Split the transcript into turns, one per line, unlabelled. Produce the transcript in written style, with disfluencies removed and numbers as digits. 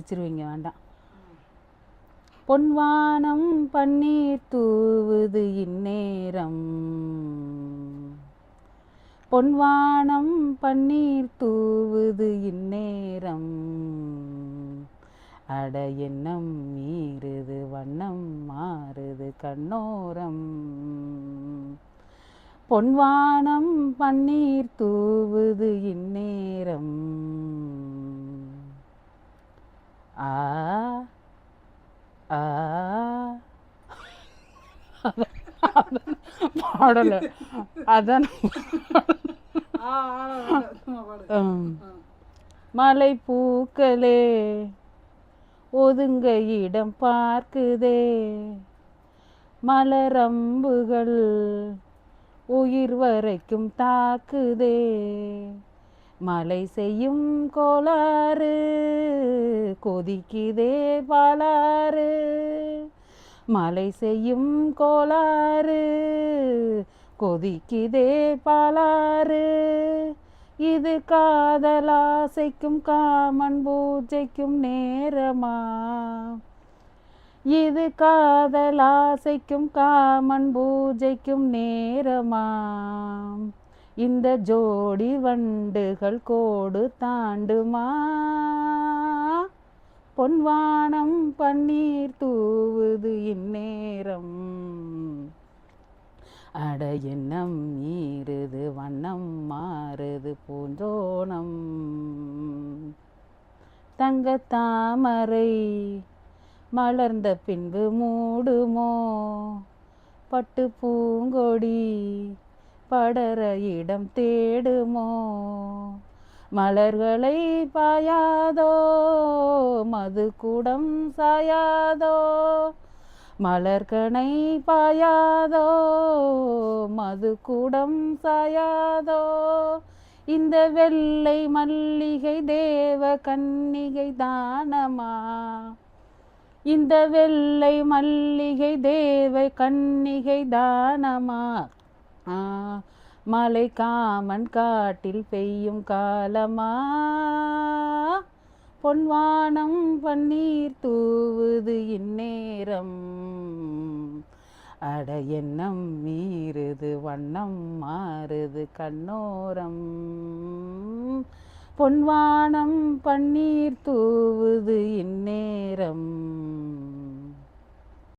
வச்சிருவீங்க வேண்டாம். பொன்வானம் பன்னீர் தூவுது இந்நேரம், பொன்வானம் பன்னீர் தூவுது இந்நேரம், அட எண்ணம் மீறுது வண்ணம் மாறுது கண்ணோரம், பொன்வானம் பன்னீர் தூவுது இந்நேரம். ஆ ஆ பாடல அதான். மலை பூக்களே ஒதுங்க இடம் பார்க்குதே, மலரம்புகள் உயிர் வரைக்கும் தாக்குதே, மலை செய்யும் கோளாறு கொதிக்குதே பாலாறு, மலை செய்யும் கோளாறு கொதிக்குதே பாலாறு, இது காதலாசைக்கும் காமன் பூஜைக்கும் நேரமா, இது காதலாசைக்கும் காமன் பூஜைக்கும் நேரமா, இந்த ஜோடி வண்டுகள் கோடு தாண்டுமா, பொன்வானம் பன்னீர் தூவுது இந்நேரம், அட எண்ணம் மீறுது வண்ணம் மாறுது பூந்தோணம், தங்க தாமரை மலர்ந்த பின்பு மூடுமோ, பட்டு பூங்கொடி படர இடம் தேடுமோ, மலர்களை பாயாதோ மது கூடம் சாயாதோ, மலர்கனை பாயாதோ மது கூடம் சாயாதோ, இந்த வெள்ளை மல்லிகை தேவ கன்னிகை தானமா, இந்த வெள்ளை மல்லிகை தேவ கன்னிகை தானமா, மலை காமன் காட்டில் பெய்யும் காலமா, பொன்வானம் பன்னீர் தூவுது இந்நேரம், அட எண்ணம் மீறுது வண்ணம் மாறுது கண்ணோரம், பொன்வானம் பன்னீர் தூவுது இந்நேரம்.